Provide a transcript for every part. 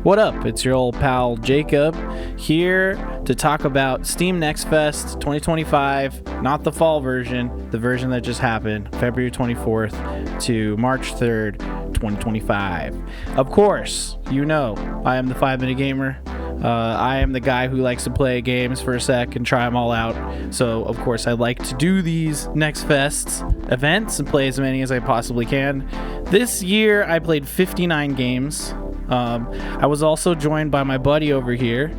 What up? It's your old pal Jacob here to talk about Steam Next Fest 2025, not the fall version, the version that just happened, February 24th to March 3rd, 2025. Of course, you know, I am the 5-Minute Gamer. I am the guy who likes to play games for a sec and try them all out. So, of course, I like to do these Next Fest events and play as many as I possibly can. This year, I played 59 games. I was also joined by my buddy over here,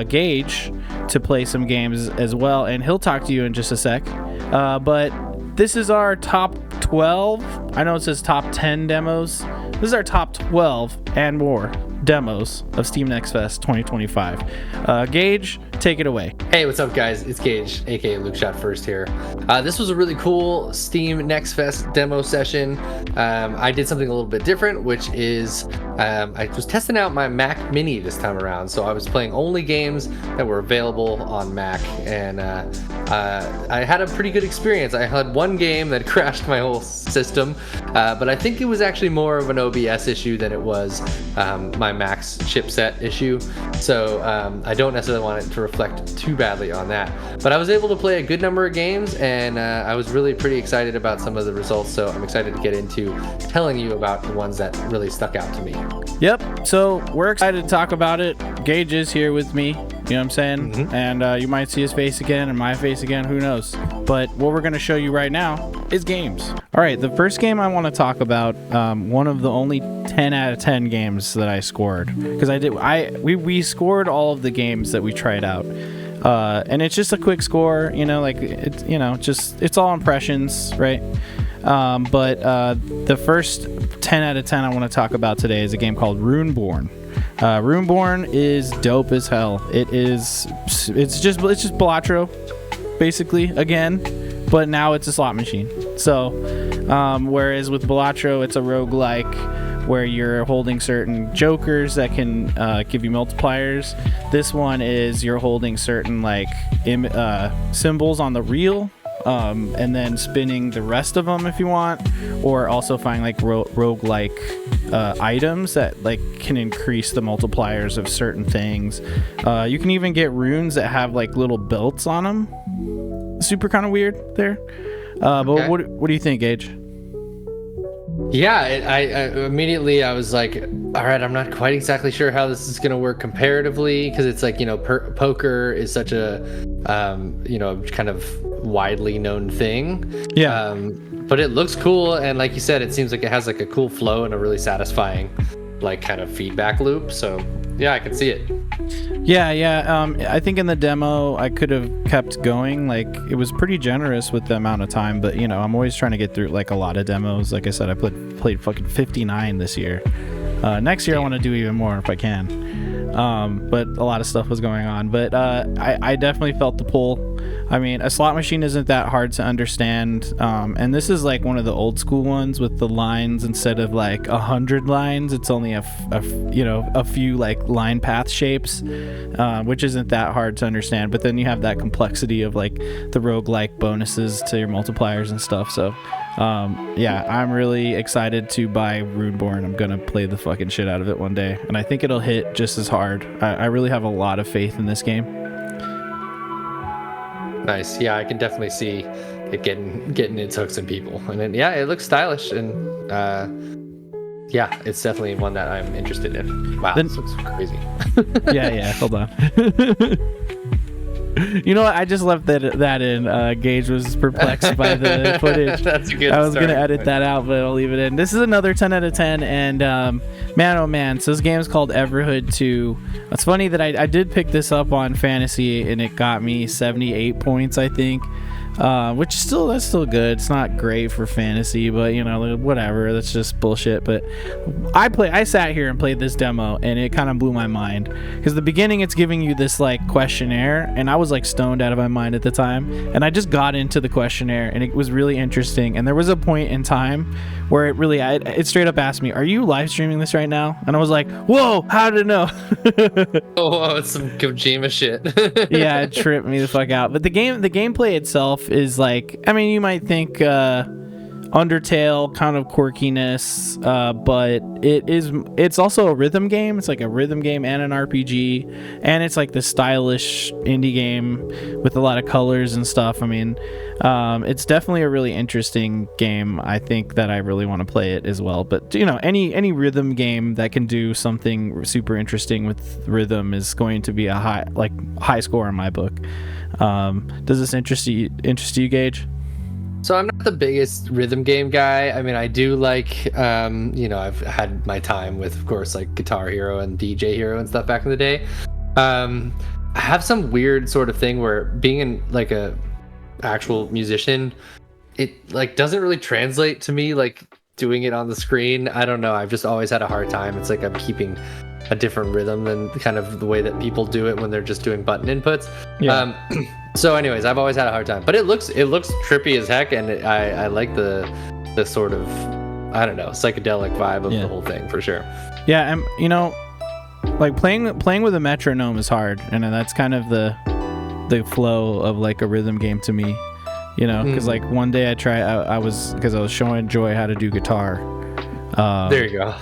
Gage, to play some games as well, and he'll talk to you in just a sec. But this is our top 12. I know it says top 10 demos. This is our top 12 and more demos of Steam Next Fest 2025. Gage, take it away. Hey, what's up, guys? It's Gage, aka Luke Shot First here. This was a really cool Steam Next Fest demo session. I did something a little bit different, which is I was testing out my Mac Mini this time around. So I was playing only games that were available on Mac, and I had a pretty good experience. I had one game that crashed my whole system, but I think it was actually more of an OBS issue than it was my Mac's chipset issue. So I don't necessarily want it to reflect too badly on that. But I was able to play a good number of games, and I was really pretty excited about some of the results. So I'm excited to get into telling you about the ones that really stuck out to me. Yep, so we're excited to talk about it. Gage is here with me, you know what I'm saying? Mm-hmm. And you might see his face again and my face again, who knows? But what we're going to show you right now is games. All right, the first game I want to talk about, one of the only 10 out of 10 games that I scored, because we scored all of the games that we tried out. And it's just a quick score, you know, like it's all impressions, right? But the first 10 out of 10 I want to talk about today is a game called Runeborn. Runeborn is dope as hell. It's just Balatro, basically, again, but now it's a slot machine. So, whereas with Balatro, it's a roguelike where you're holding certain jokers that can give you multipliers. This one is you're holding certain symbols on the reel, and then spinning the rest of them if you want, or also find roguelike items that can increase the multipliers of certain things. You can even get runes that have little belts on them. Super kind of weird there. But okay. What do you think, Gage? Yeah, I immediately I was like, all right, I'm not quite exactly sure how this is going to work comparatively, because it's poker is such a kind of widely known thing. Yeah. But it looks cool, and like you said, it seems like it has a cool flow and a really satisfying kind of feedback loop. So yeah, I can see it. Yeah. I think in the demo I could have kept going. It was pretty generous with the amount of time, but I'm always trying to get through a lot of demos. Like I said, I played fucking 59 this year. Next year I want to do even more if I can. But a lot of stuff was going on. But I definitely felt the pull. I mean, a slot machine isn't that hard to understand, and this is one of the old school ones with the lines. Instead of 100 lines, it's only a few line path shapes, which isn't that hard to understand. But then you have that complexity of the roguelike bonuses to your multipliers and stuff. So yeah, I'm really excited to buy Runeborn. I'm gonna play the fucking shit out of it one day, and I think it'll hit just as hard. I really have a lot of faith in this game. Nice. Yeah, I can definitely see it getting its hooks in people. And then, yeah, it looks stylish, and yeah, it's definitely one that I'm interested in. Wow, this looks crazy. yeah, hold on. You know what? I just left that in. Gage was perplexed by the footage. That's a good I was going to edit that out, but I'll leave it in. This is another 10 out of 10, and man, oh man. So this game is called Everhood 2. It's funny that I did pick this up on Fantasy, and it got me 78 points, I think. Which that's still good. It's not great for Fantasy, but whatever. That's just bullshit. But I sat here and played this demo, and it kind of blew my mind, because the beginning it's giving you this questionnaire, and I was stoned out of my mind at the time, and I just got into the questionnaire, and it was really interesting. And there was a point in time where it straight up asked me, "Are you live streaming this right now?" And I was like, "Whoa, how did it know?" Oh, it's some Kojima shit. Yeah, it tripped me the fuck out. But the gameplay itself is you might think Undertale kind of quirkiness, but it's also a rhythm game. It's like a rhythm game and an RPG, and it's like the stylish indie game with a lot of colors and stuff. I mean, it's definitely a really interesting game. I think that I really want to play it as well. But any rhythm game that can do something super interesting with rhythm is going to be a high score in my book. Does this interest you, Gage? So I'm not the biggest rhythm game guy. I mean, I do like, I've had my time with, of course, like Guitar Hero and DJ Hero and stuff back in the day. I have some weird sort of thing where being in like a actual musician, it like doesn't really translate to me like doing it on the screen. I don't know. I've just always had a hard time. It's like I'm keeping a different rhythm than kind of the way that people do it when they're just doing button inputs. Yeah. So anyways, I've always had a hard time, but it looks trippy as heck, and I like the sort of, I don't know, psychedelic vibe of the whole thing for sure. Yeah, and like playing with a metronome is hard, and that's kind of the flow of like a rhythm game to me, because like one day I was showing Joy how to do guitar. There you go.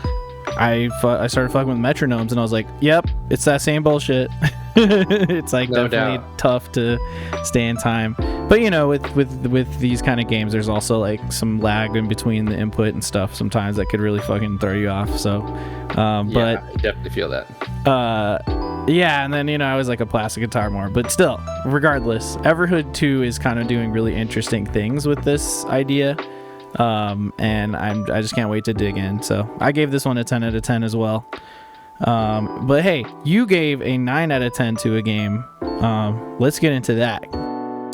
I started fucking with metronomes, and I was like, yep, it's that same bullshit. It's like no definitely doubt. Tough to stay in time, but with these kind of games, there's also like some lag in between the input and stuff sometimes that could really fucking throw you off. So but I definitely feel that. And then I was like a plastic guitar more, but still, regardless, Everhood 2 is kind of doing really interesting things with this idea, and I just can't wait to dig in. So I gave this one a 10 out of 10 as well. But hey, you gave a 9 out of 10 to a game. Let's get into that.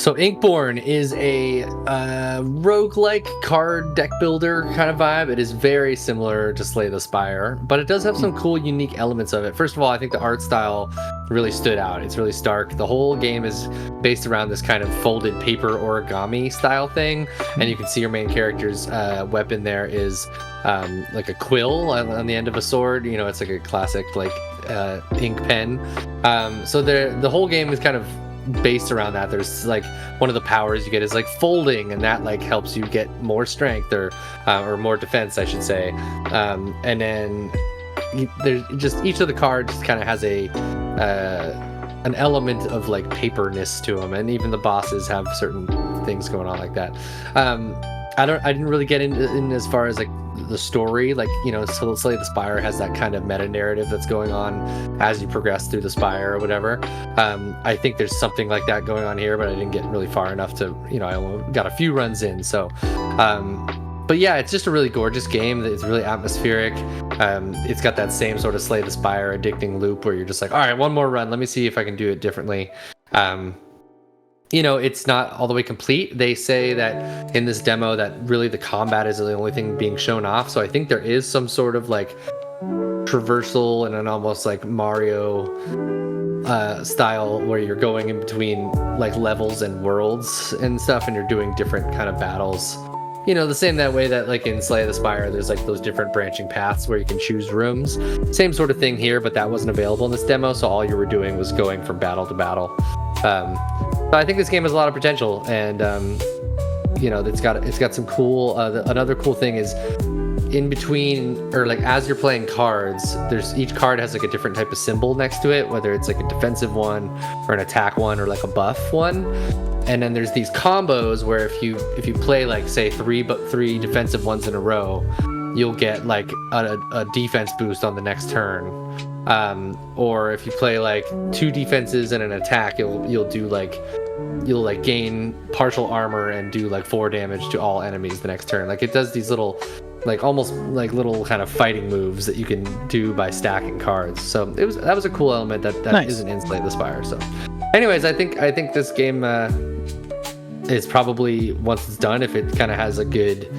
So Inkborn is a roguelike card deck builder kind of vibe. It is very similar to Slay the Spire, but it does have some cool, unique elements of it. First of all, I think the art style really stood out. It's really stark. The whole game is based around this kind of folded paper origami style thing, and you can see your main character's weapon there is like a quill on the end of a sword. It's like a classic like ink pen. So the whole game is kind of based around that. There's like one of the powers you get is like folding, and that like helps you get more strength or more defense, I should say. And then there's just each of the cards kind of has an element of like paperness to them, and even the bosses have certain things going on like that. I didn't really get in as far as like the story, like Slay the Spire has that kind of meta narrative that's going on as you progress through the Spire or whatever. I think there's something like that going on here, but I didn't get really far enough to, I only got a few runs in. So, but yeah, it's just a really gorgeous game. It's really atmospheric. It's got that same sort of Slay the Spire addicting loop where you're just like, all right, one more run. Let me see if I can do it differently. It's not all the way complete. They say that in this demo that really the combat is the only thing being shown off. So I think there is some sort of like traversal and an almost like Mario style where you're going in between like levels and worlds and stuff, and you're doing different kind of battles. The same that way that like in Slay the Spire, there's like those different branching paths where you can choose rooms. Same sort of thing here, but that wasn't available in this demo. So all you were doing was going from battle to battle. So I think this game has a lot of potential, and it's got some cool. Another cool thing is in between, or like as you're playing cards, each card has like a different type of symbol next to it, whether it's like a defensive one or an attack one or like a buff one. And then there's these combos where if you play like say three defensive ones in a row, you'll get like a defense boost on the next turn. Or if you play like 2 defenses and an attack, you'll gain partial armor and do like 4 damage to all enemies the next turn. Like it does these little like almost like little kind of fighting moves that you can do by stacking cards. So that was a cool element that nice. Isn't in Slay the Spire. So anyways, I think this game is probably, once it's done, if it kind of has a good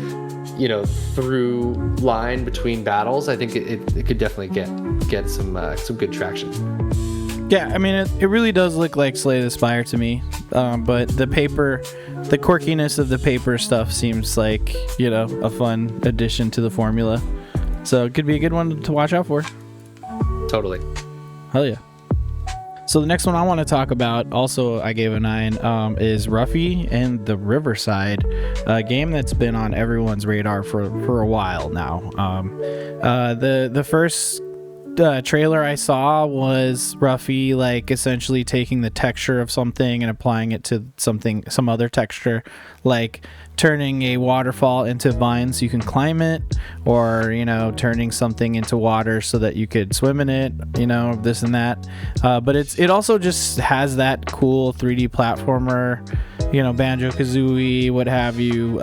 through line between battles, I think it could definitely get some good traction. Yeah, I mean, it really does look like Slay the Spire to me, but the quirkiness of the paper stuff seems like a fun addition to the formula, so it could be a good one to watch out for. Totally. Hell yeah. So the next one I want to talk about, also I gave a 9, is Ruffy and the Riverside, a game that's been on everyone's radar for a while now. The first trailer I saw was Ruffy like essentially taking the texture of something and applying it to some other texture, like turning a waterfall into vines so you can climb it, or turning something into water so that you could swim in it, this and that. But it also just has that cool 3D platformer, Banjo-Kazooie, what have you,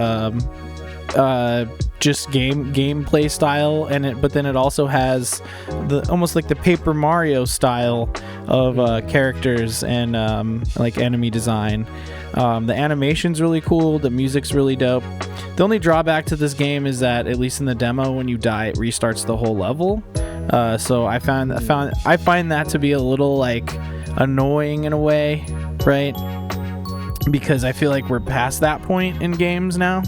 just gameplay style, but then it also has almost like the Paper Mario style of characters and like enemy design. The animation's really cool, the music's really dope. The only drawback to this game is that, at least in the demo, when you die it restarts the whole level. So I find that to be a little like annoying in a way, right? Because I feel like we're past that point in games now.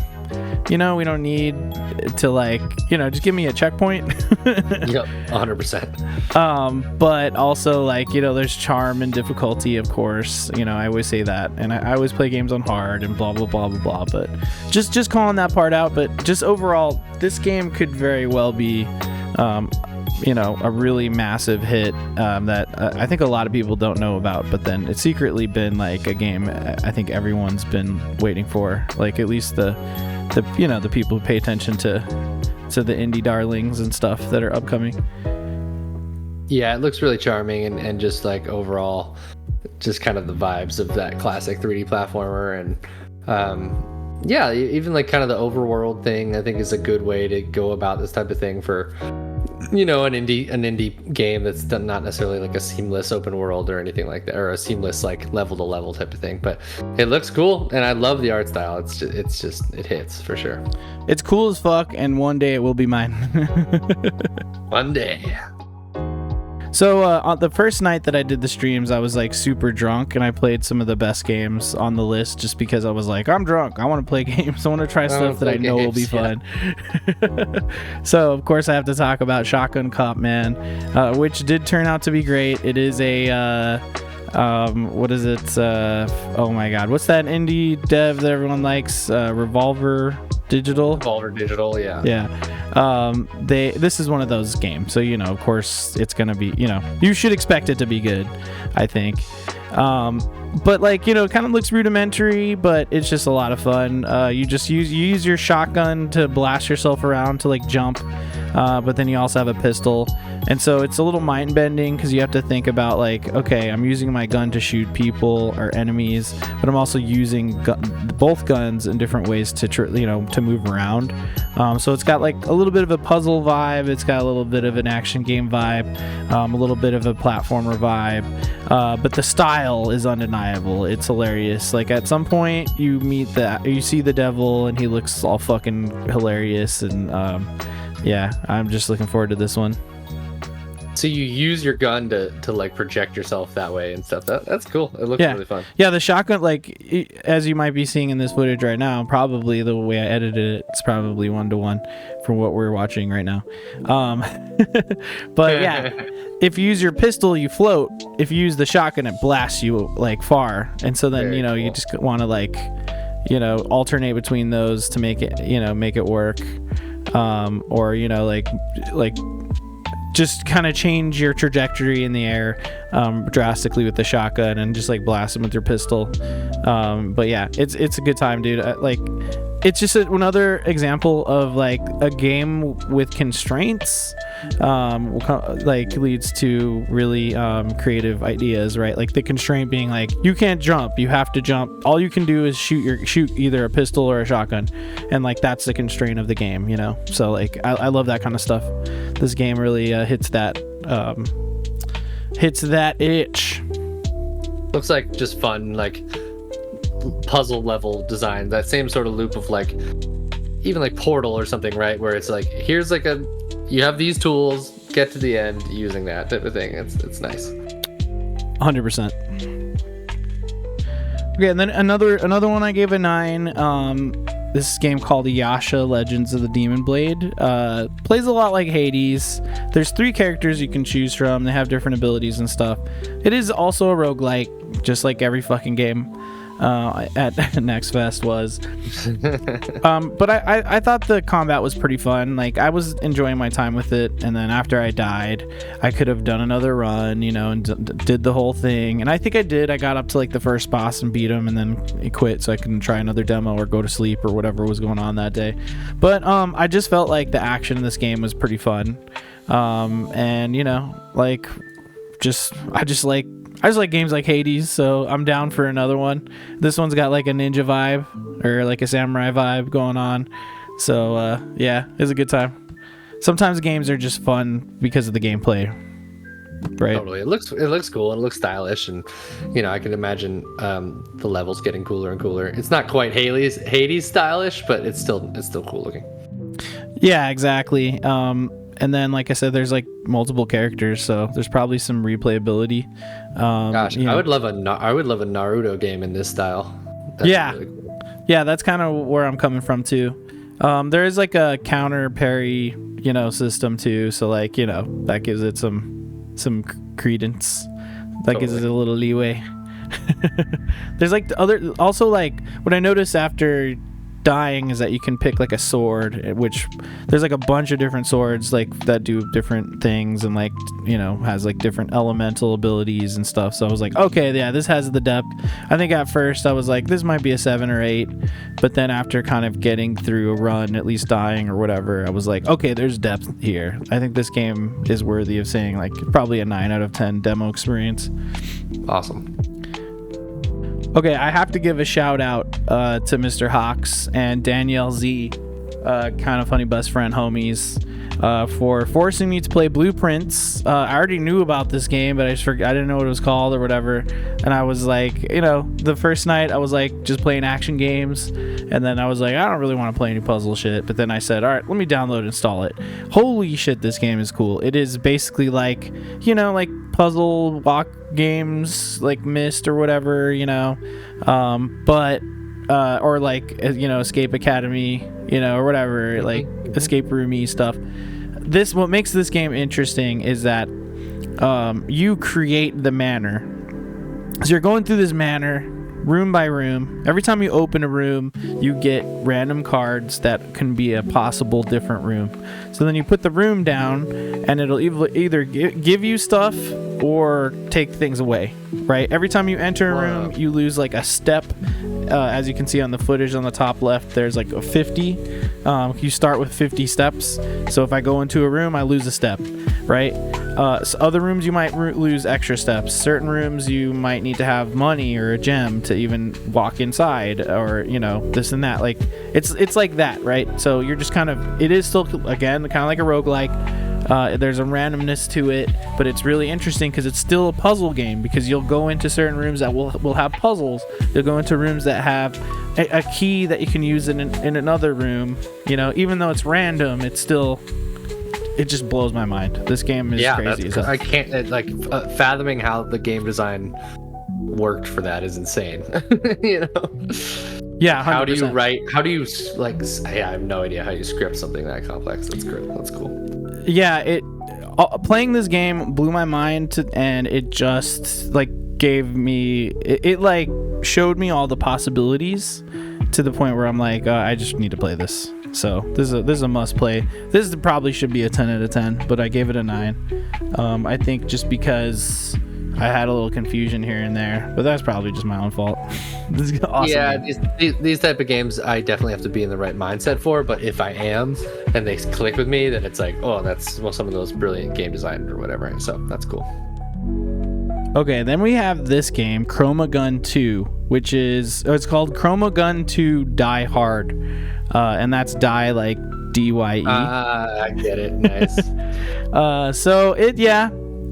We don't need to just give me a checkpoint. Yep, 100%. But also there's charm and difficulty, of course. I always say that, and I always play games on hard and blah blah blah blah blah. But just calling that part out. But just overall, this game could very well be a really massive hit that I think a lot of people don't know about, but then it's secretly been like a game I think everyone's been waiting for, like at least the people who pay attention to the indie darlings and stuff that are upcoming. Yeah, it looks really charming, and just like overall just kind of the vibes of that classic 3D platformer. And yeah, even like kind of the overworld thing I think is a good way to go about this type of thing for an indie game that's done, not necessarily like a seamless open world or anything like that, or a seamless like level to level type of thing, but it looks cool and I love the art style. It hits for sure. It's cool as fuck, and one day it will be mine. One day. So on the first night that I did the streams, I was like super drunk, and I played some of the best games on the list just because I was like, I'm drunk, I want to play games, I want to try stuff that I know will be fun. So of course I have to talk about Shotgun Cop Man, which did turn out to be great. It is a what is it, oh my god, what's that indie dev that everyone likes, Revolver Digital, yeah. This is one of those games, so of course it's gonna be, you should expect it to be good, I think. But it kind of looks rudimentary, but it's just a lot of fun. You use your shotgun to blast yourself around to jump, but then you also have a pistol, and so it's a little mind bending because you have to think about okay, I'm using my gun to shoot people or enemies, but I'm also using both guns in different ways to move around. So it's got a little bit of a puzzle vibe, it's got a little bit of an action game vibe, a little bit of a platformer vibe, but the style is undeniable. It's hilarious. At some point you see the devil and he looks all fucking hilarious, and yeah, I'm just looking forward to this one. So you use your gun to project yourself that way and stuff. That's cool. It looks really fun. Yeah, the shotgun, as you might be seeing in this footage right now, probably the way I edited it, it's probably 1-to-1 from what we're watching right now. But yeah, if you use your pistol, you float. If you use the shotgun, it blasts you far. And so then cool. You just want to alternate between those to make it work. Or just kind of change your trajectory in the air drastically with the shotgun and just blast them with your pistol. But yeah, it's a good time, dude. It's just another example of a game with constraints leads to really creative ideas, right? The constraint being you can't jump, you have to jump, all you can do is shoot either a pistol or a shotgun, and that's the constraint of the game, so I love that kind of stuff. This game really hits that itch. Looks like just fun puzzle level design, that same sort of loop of even Portal or something, right, where it's here's you have these tools, get to the end using that type of thing. It's nice. 100%. Okay, and then another one I gave a 9 this game called Yasha Legends of the Demon Blade. Plays a lot like Hades. There's 3 characters you can choose from. They have different abilities and stuff. It is also a roguelike, just like every fucking game at Next Fest was. But I thought the combat was pretty fun. Like, I was enjoying my time with it, and then after I died, I could have done another run, you know, and did the whole thing. And I think I did. I got up to like the first boss and beat him, and then quit so I can try another demo or go to sleep or whatever was going on that day. But I just felt like the action in this game was pretty fun. And you know, like, I just like games like Hades, so I'm down for another one. This one's got like a ninja vibe or like a samurai vibe going on. So yeah, it's a good time. Sometimes games are just fun because of the gameplay, right? Totally. It looks cool and it looks stylish, and you know, I can imagine the levels getting cooler and cooler. It's not quite Hades stylish, but it's still cool looking. Yeah, exactly. And then, like I said, there's like multiple characters, so there's probably some replayability. Gosh, you know. I would love a Naruto game in this style. That's Yeah, really cool. Yeah, that's kind of where I'm coming from too. There is like a counter parry, you know, system too, so like, you know, that gives it some credence. That gives it a little leeway. There's like also like what I noticed after dying is that you can pick like a sword, which there's like a bunch of different swords like that do different things, and like, you know, has like different elemental abilities and stuff. So I was like, okay, yeah, this has the depth. I think at first I was like, this might be a 7 or 8, but then after kind of getting through a run, at least dying or whatever, I was like, okay, there's depth here. I think this game is worthy of saying like probably a 9 out of 10 demo experience. Awesome. Okay, I have to give a shout out to Mr. Hawks and Danielle Z, kind of funny best friend homies, for forcing me to play Blueprints. I already knew about this game, but I didn't know what it was called or whatever. And I was like, you know, the first night I was like just playing action games, and then I was like, I don't really want to play any puzzle shit. But then I said, all right, let me download and install it. Holy shit, this game is cool. It is basically like, you know, like puzzle walk games like Myst or whatever, you know, but or like, you know, Escape Academy, you know, or whatever, like escape roomy stuff. What makes this game interesting is that you create the manor. So you're going through this manor room by room. Every time you open a room, you get random cards that can be a possible different room. So then you put the room down, and it'll either give you stuff or take things away, right? Every time you enter a room, you lose like a step. As you can see on the footage on the top left, there's like a 50. You start with 50 steps. So if I go into a room, I lose a step, right? So other rooms you might lose extra steps. Certain rooms you might need to have money or a gem to even walk inside, or, you know, this and that. Like it's like that, right? So you're just kind of, it is still, again, kind of like a roguelike. There's a randomness to it, but it's really interesting because it's still a puzzle game, because you'll go into certain rooms that will have puzzles. You'll go into rooms that have a key that you can use in another room. You know, even though it's random, it's still, it just blows my mind. This game is crazy. I can't fathoming how the game design worked for that is insane. You know. Yeah. 100%. How do you like? Yeah, I have no idea how you script something that complex. That's great. That's cool. Yeah, playing this game blew my mind, and it just like gave me it like showed me all the possibilities to the point where I'm like, I just need to play this. So this is a must play. This probably should be a 10 out of 10, but I gave it a 9. I think just because I had a little confusion here and there, but that's probably just my own fault. This is awesome. Yeah, these type of games I definitely have to be in the right mindset for, but if I am and they click with me, then it's like, oh, that's some of those brilliant game design or whatever. So that's cool. Okay, then we have this game, Chroma Gun 2, which is, it's called Chroma Gun 2 Die Hard, and that's die like D-Y-E. I get it. Nice. So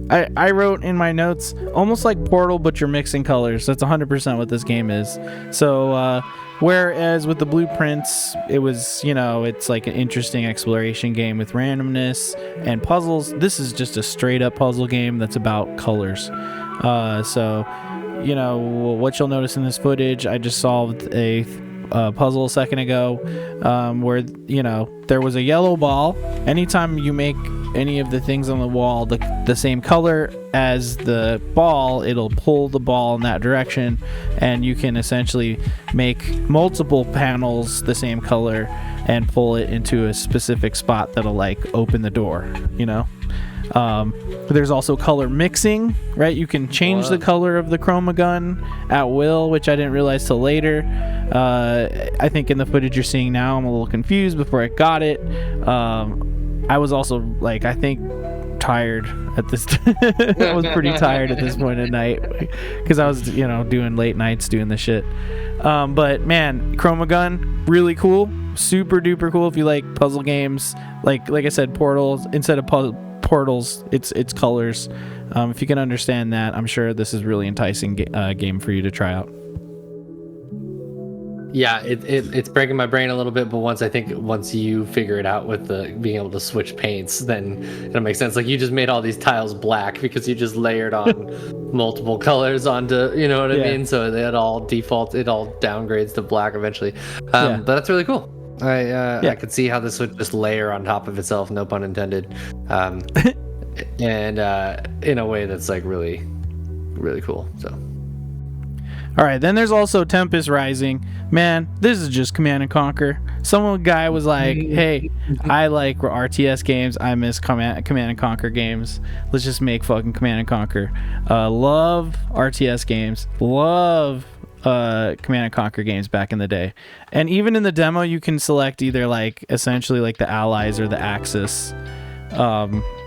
I wrote in my notes, almost like Portal, but you're mixing colors. That's 100% what this game is. So, whereas with the Blueprints, it was, you know, it's like an interesting exploration game with randomness and puzzles. This is just a straight up puzzle game that's about colors. So, you know, what you'll notice in this footage, I just solved a puzzle a second ago, where there was a yellow ball. Anytime you make any of the things on the wall the same color as the ball, it'll pull the ball in that direction, and you can essentially make multiple panels the same color and pull it into a specific spot that'll like open the door. There's also color mixing, right? You can change the color of the chroma gun at will, which I didn't realize till later. I think in the footage you're seeing now, I'm a little confused before I got it. I was also I think tired at this I was pretty tired at this point at night because I was doing late nights doing this shit. But man, chroma gun, really cool, super duper cool if you like puzzle games. Like I said, Portals, instead of portals, it's colors. If you can understand that, I'm sure this is really enticing game for you to try out. Yeah, it's breaking my brain a little bit, but once you figure it out with the being able to switch paints, then it'll make sense. Like, you just made all these tiles black because you just layered on multiple colors onto, I mean? So it all downgrades to black eventually. But that's really cool. I could see how this would just layer on top of itself, no pun intended, and in a way that's like really, really cool. So. All right, then there's also Tempest Rising. Man, this is just Command & Conquer. Some guy was like, hey, I like RTS games. I miss Command & Conquer games. Let's just make fucking Command & Conquer. Love RTS games. Love Command & Conquer games back in the day. And even in the demo, you can select either essentially the Allies or the Axis.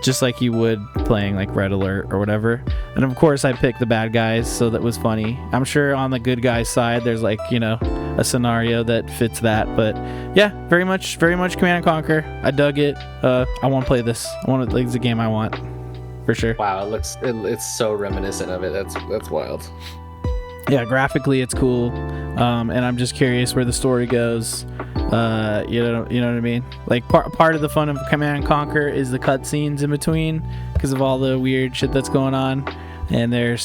Just like you would playing like Red Alert or whatever. And of course I picked the bad guys, so that was funny. I'm sure on the good guys side there's a scenario that fits that, but yeah, very much Command & Conquer. I dug it. I want to play this. It's a game I want for sure. Wow, it's so reminiscent of it. That's wild. Yeah, graphically it's cool, and I'm just curious where the story goes. You know what I mean? Like part of the fun of Command & Conquer is the cutscenes in between because of all the weird shit that's going on, and they're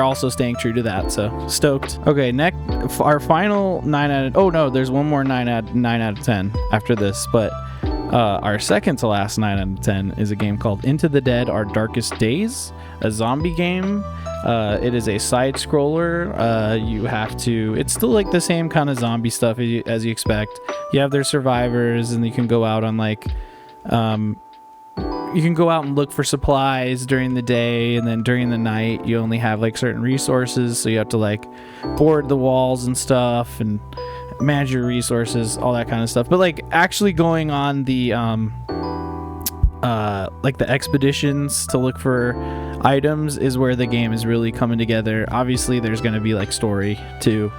also staying true to that. So stoked. Okay, next our final 9 out of. Oh no, there's one more 9 out of 10 after this, but our second to last 9 out of 10 is a game called Into the Dead: Our Darkest Days, a zombie game. It is a side scroller. It's still like the same kind of zombie stuff as you expect. You have their survivors, and you can go out on you can go out and look for supplies during the day, and then during the night you only have certain resources, so you have to board the walls and stuff and manage your resources, all that kind of stuff. But actually going on the the expeditions to look for items is where the game is really coming together. Obviously there's going to be story to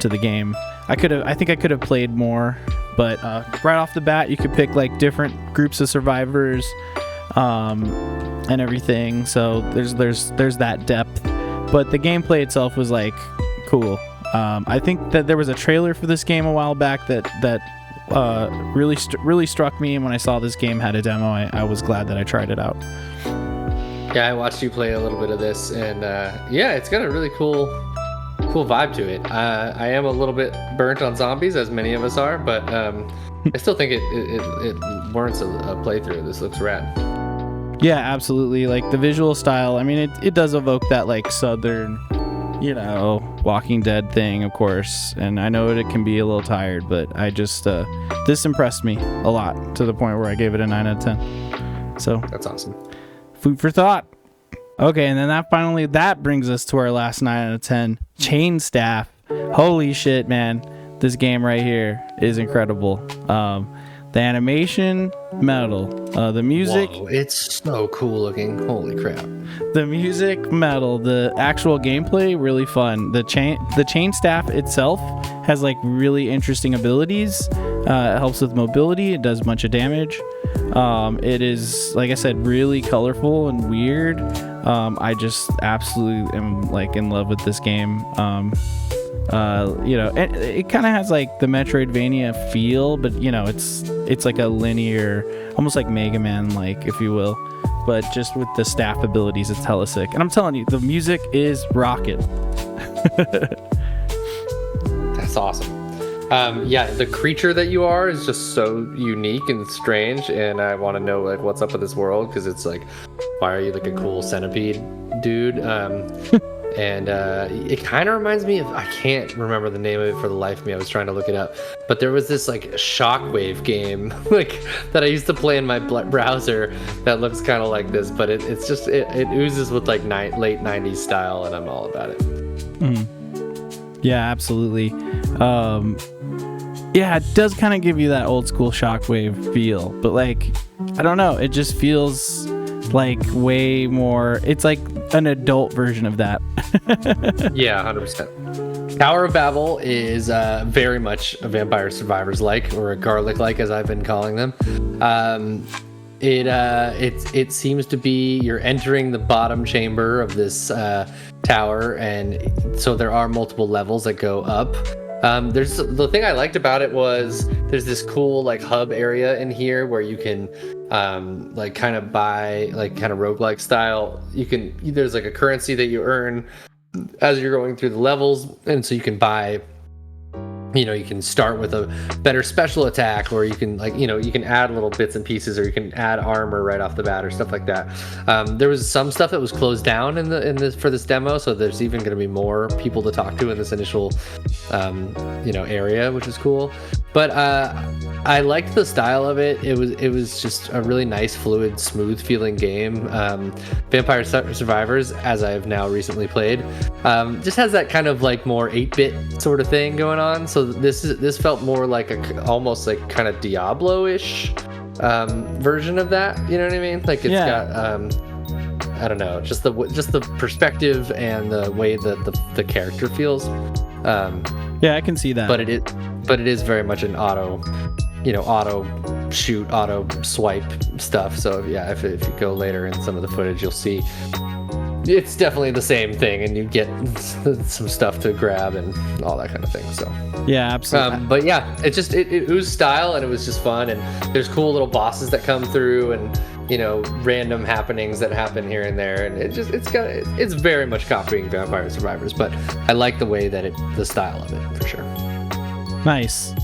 the game. I think I could have played more, but right off the bat you could pick different groups of survivors and everything, so there's that depth. But the gameplay itself was cool. I think that there was a trailer for this game a while back that really struck me, and when I saw this game had a demo, I was glad that I tried it out. Yeah, I watched you play a little bit of this, and it's got a really cool vibe to it. I am a little bit burnt on zombies, as many of us are, but I still think it warrants a playthrough. This looks rad. Yeah, absolutely. The visual style, I mean, it does evoke that southern, Walking Dead thing, of course, and I know it can be a little tired, but I just this impressed me a lot, to the point where I gave it a 9 out of 10. So that's awesome. Food for thought. Okay, and then that brings us to our last 9 out of 10, Chain Staff. Holy shit, man, this game right here is incredible. The animation, metal. The music. Whoa, it's so cool looking. Holy crap. The music, metal. The actual gameplay, really fun. The chain staff itself has really interesting abilities. It helps with mobility. It does a bunch of damage. It is, like I said, really colorful and weird. I just absolutely am in love with this game. It kind of has the Metroidvania feel, but it's a linear, almost like Mega Man, if you will, but just with the staff abilities, it's hella sick. And I'm telling you, the music is rocket. That's awesome. Yeah, the creature that you are is just so unique and strange, and I want to know like what's up with this world, because it's like, why are you like a cool centipede dude? And it kind of reminds me of, I can't remember the name of it for the life of me. I was trying to look it up, but there was this like shockwave game like that I used to play in my browser that looks kind of like this, but it oozes with like late 90s style, and I'm all about it. Yeah, absolutely. Yeah, it does kind of give you that old school shockwave feel, but like, I don't know, it just feels like way more, it's like an adult version of that. Yeah, 100%. Tower of Babel is very much a Vampire Survivors like, or a garlic like, as I've been calling them. It seems to be you're entering the bottom chamber of this tower, and so there are multiple levels that go up. There's the thing I liked about it was there's this cool like hub area in here where you can like kind of buy like kind of roguelike style. There's like a currency that you earn as you're going through the levels, and so you can buy, you can start with a better special attack, or you can you can add little bits and pieces, or you can add armor right off the bat or stuff like that. There was some stuff that was closed down for this demo, so there's even going to be more people to talk to in this initial area, which is cool. But I liked the style of it. It was just a really nice, fluid, smooth feeling game. Vampire Survivors, as I have now recently played, just has that kind of like more 8-bit sort of thing going on. So this felt more like almost like kind of Diablo-ish version of that. You know what I mean? Like it's got I don't know, just the perspective and the way that the character feels. Yeah, I can see that. But it is very much an auto shoot, auto swipe stuff. So yeah, if you go later in some of the footage, you'll see it's definitely the same thing, and you get some stuff to grab and all that kind of thing. So yeah, absolutely. But yeah, it oozed style, and it was just fun. And there's cool little bosses that come through, and random happenings that happen here and there, and it's very much copying Vampire Survivors, but I like the way that the style of it for sure. Nice.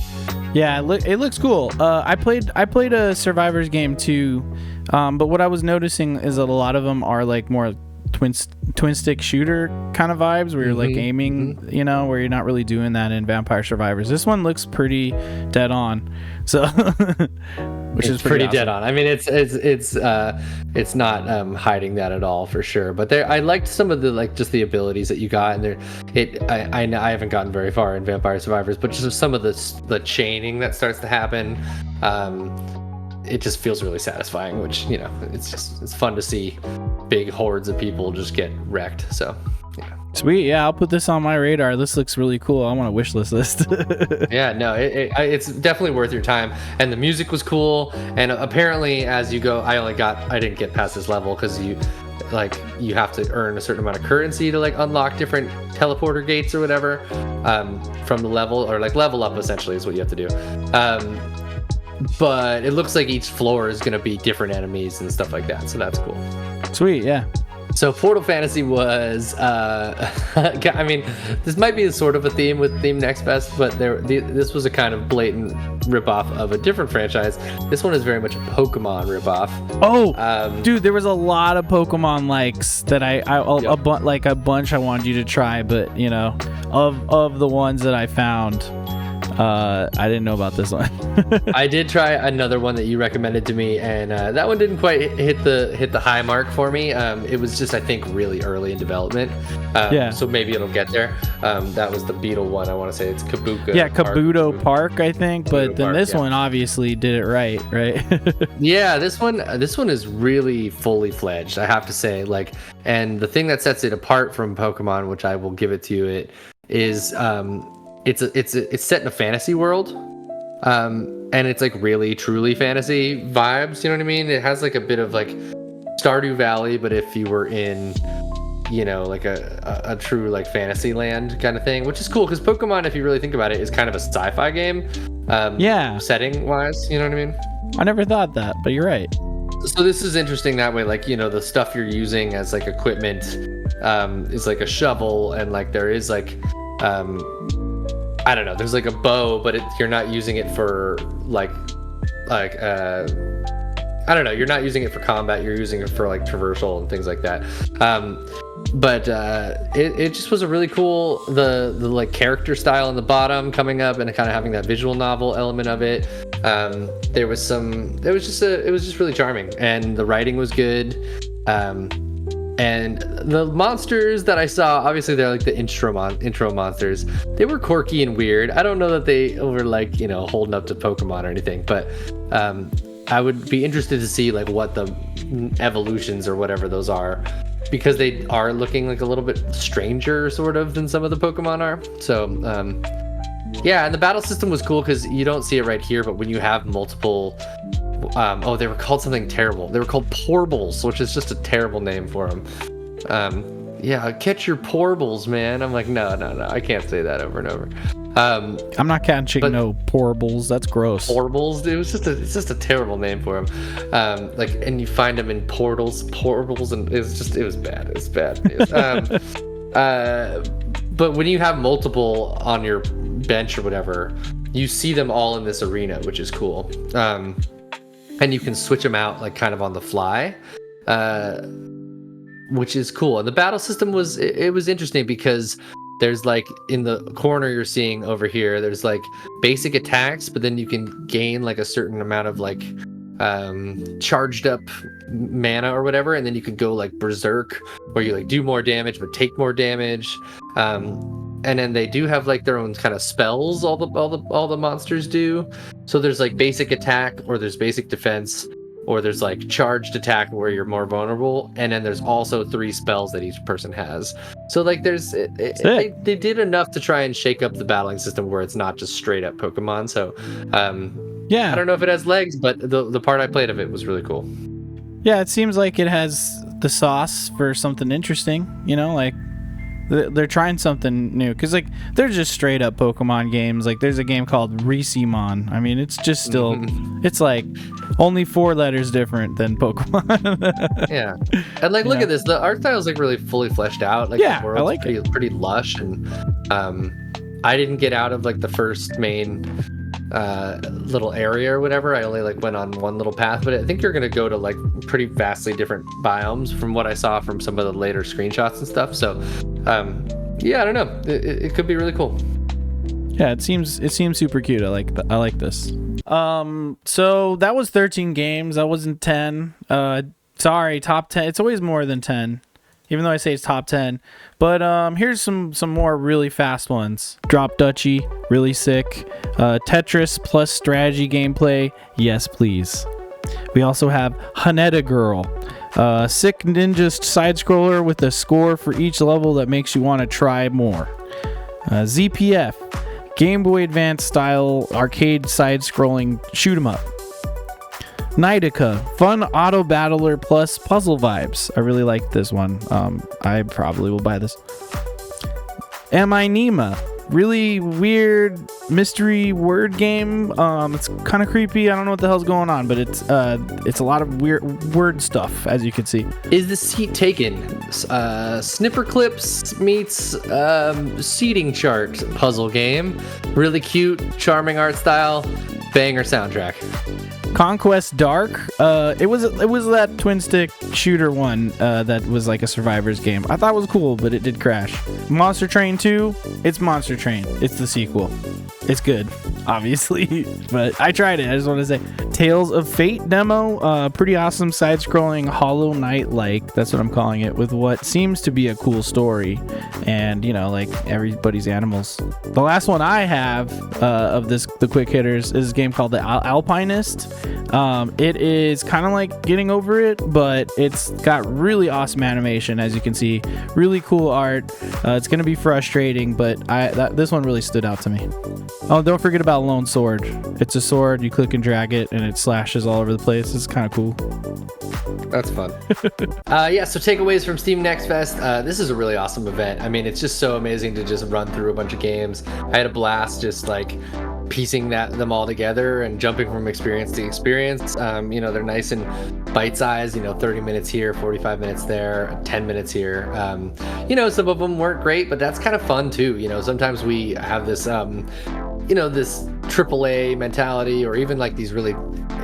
Yeah, it looks cool. I played a Survivors game too, but what I was noticing is that a lot of them are like more twin stick shooter kind of vibes, where you're like aiming, where you're not really doing that in Vampire Survivors. This one looks pretty dead on, so which is pretty awesome. Dead on. I mean, it's not hiding that at all for sure. But I liked some of the like just the abilities that you got, and I haven't gotten very far in Vampire Survivors, but just some of the chaining that starts to happen. It just feels really satisfying, which it's fun to see big hordes of people just get wrecked. So yeah. Sweet. Yeah, I'll put this on my radar. This looks really cool. I want a wish list. Yeah, no, it's definitely worth your time. And the music was cool, and apparently as you go, I didn't get past this level because you have to earn a certain amount of currency to like unlock different teleporter gates or whatever from the level, or like level up essentially is what you have to do. But it looks like each floor is going to be different enemies and stuff like that, so that's cool. Sweet. Yeah. So Portal Fantasy was I mean, this might be sort of a theme with Theme Next Best, but this was a kind of blatant ripoff of a different franchise. This one is very much a Pokemon ripoff. Oh, dude, there was a lot of Pokemon likes that a bunch I wanted you to try, but of the ones that I found, I didn't know about this one. I did try another one that you recommended to me, and that one didn't quite hit the high mark for me. It was just, I think, really early in development. So maybe it'll get there. That was the Beetle one. I want to say it's Kabuto. Yeah, Kabuto Park, I think. But then this one obviously did it right? Yeah, this one is really fully fledged, I have to say. And the thing that sets it apart from Pokemon, which I will give it to you, it is it's set in a fantasy world, and it's like really truly fantasy vibes. You know what I mean? It has like a bit of like Stardew Valley, but if you were in like a true like fantasy land kind of thing, which is cool because Pokemon, if you really think about it, is kind of a sci-fi game. Setting wise, you know what I mean? I never thought that, but you're right. So this is interesting that way. Like, the stuff you're using as like equipment is like a shovel, and like there is like I don't know. There's like a bow, but you're not using it for like I don't know. You're not using it for combat. You're using it for like traversal and things like that. But it just was a really cool the like character style in the bottom coming up and kind of having that visual novel element of it. It was just really charming, and the writing was good. And the monsters that I saw, obviously they're like the intro monsters. They were quirky and weird. I don't know that they were like, you know, holding up to Pokemon or anything, but I would be interested to see like what the evolutions or whatever those are, because they are looking like a little bit stranger sort of than some of the Pokemon are. So yeah, and the battle system was cool because you don't see it right here, but when you have multiple they were called something terrible. They were called Porbles, which is just a terrible name for them. Yeah, catch your Porbles, man. I'm like, no, I can't say that over and over. I'm not catching no Porbles. That's gross. Porbles, dude. It's just a terrible name for them. Like, and you find them in portals, and it was bad. It's bad. But when you have multiple on your bench or whatever, you see them all in this arena, which is cool. And you can switch them out like kind of on the fly, which is cool. And the battle system was interesting because there's like in the corner you're seeing over here, there's like basic attacks, but then you can gain like a certain amount of like charged up mana or whatever, and then you can go like berserk where you like do more damage but take more damage. And then they do have like their own kind of spells, all the monsters do. So there's like basic attack, or there's basic defense, or there's like charged attack where you're more vulnerable, and then there's also 3 spells that each person has. So like there's they did enough to try and shake up the battling system where it's not just straight up Pokemon. So yeah, I don't know if it has legs, but the part I played of it was really cool. Yeah, it seems like it has the sauce for something interesting, you know, like they're trying something new, because like they're just straight up Pokemon games. Like there's a game called Recemon. I mean, it's just still it's like only 4 letters different than Pokemon. Yeah, and like look at this, the art style is like really fully fleshed out. Like yeah, the world's I like pretty lush, and I didn't get out of like the first main little area or whatever. I only like went on one little path, but I think you're gonna go to like pretty vastly different biomes from what I saw from some of the later screenshots and stuff. So yeah, I don't know, it could be really cool. Yeah, it seems super cute. I like this. So that was 13 games. That wasn't 10. Sorry, top 10. It's always more than 10, even though I say it's top 10. But here's some more really fast ones. Drop Duchy, really sick. Tetris plus strategy gameplay, yes please. We also have Haneda Girl, sick ninja side scroller with a score for each level that makes you want to try more. ZPF, Game Boy Advance style arcade side scrolling shoot 'em up. Nidica, fun auto battler plus puzzle vibes. I really like this one. I probably will buy this. Am I Nima? Really weird mystery word game. It's kind of creepy. I don't know what the hell's going on, but it's a lot of weird word stuff, as you can see. Is the seat taken? Snipper clips meets seating chart puzzle game. Really cute, charming art style, banger soundtrack. Conquest Dark. It was that twin stick shooter one that was like a survivor's game. I thought it was cool, but it did crash. Monster Train 2. It's Monster Train. It's the sequel. It's good, obviously, but I tried it. I just want to say, Tales of Fate demo. Pretty awesome side-scrolling Hollow Knight-like. That's what I'm calling it, with what seems to be a cool story, and you know, like everybody's animals. The last one I have of the quick hitters is a game called The Alpinist. It is kind of like Getting Over It, but it's got really awesome animation, as you can see. Really cool art. It's gonna be frustrating, but this one really stood out to me. Oh, don't forget about Lone Sword. It's a sword, you click and drag it, and it slashes all over the place. It's kind of cool. That's fun. Yeah, so takeaways from Steam Next Fest. This is a really awesome event. I mean, it's just so amazing to just run through a bunch of games. I had a blast just like piecing them all together and jumping from experience to experience. They're nice and bite-sized, 30 minutes here, 45 minutes there, 10 minutes here. Some of them weren't great, but that's kind of fun too. Sometimes we have this this AAA mentality, or even like these really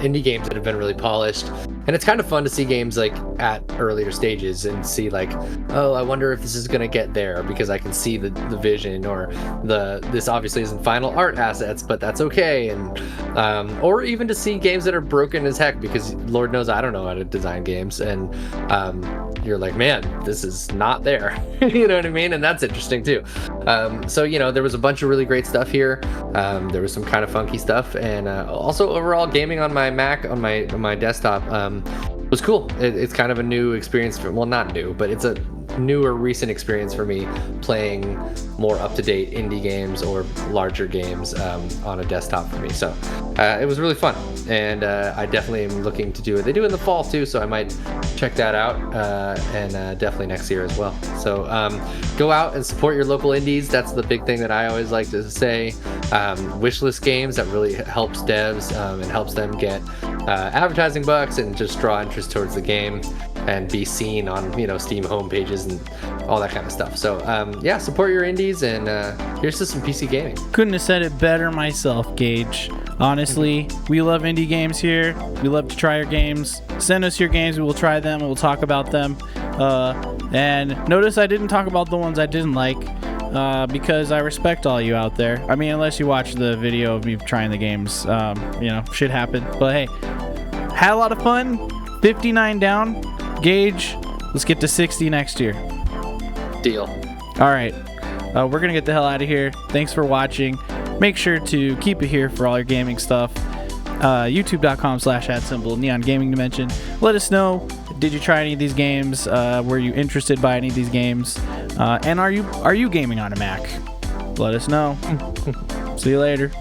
indie games that have been really polished, and it's kind of fun to see games like at earlier stages and see like, oh, I wonder if this is going to get there, because I can see the vision, or this obviously isn't final art assets, but that's okay. And or even to see games that are broken as heck, because Lord knows I don't know how to design games, and you're like, man, this is not there. You know what I mean? And that's interesting too. So there was a bunch of really great stuff here. There was some kind of funky stuff, and also overall gaming on my Mac, on my desktop, was cool. It's kind of a new experience well, not new, but it's a newer recent experience for me, playing more up-to-date indie games or larger games on a desktop for me. So it was really fun, and I definitely am looking to do it. They do it in the fall too, so I might check that out, and definitely next year as well. So go out and support your local indies. That's the big thing that I always like to say. Wishlist games, that really helps devs and helps them get advertising bucks and just draw interest towards the game and be seen on Steam homepages and all that kind of stuff. So support your indies, and here's to some PC gaming. Couldn't have said it better myself, Gage. Honestly, we love indie games here. We love to try your games. Send us your games, we will try them, and we'll talk about them. And notice I didn't talk about the ones I didn't like, because I respect all you out there. I mean, unless you watch the video of me trying the games, shit happened. But hey, had a lot of fun. 59 down. Gage, let's get to 60 next year. Deal. All right. We're going to get the hell out of here. Thanks for watching. Make sure to keep it here for all your gaming stuff. YouTube.com/@ Neon Gaming Dimension. Let us know, did you try any of these games? Were you interested by any of these games? And are you gaming on a Mac? Let us know. See you later.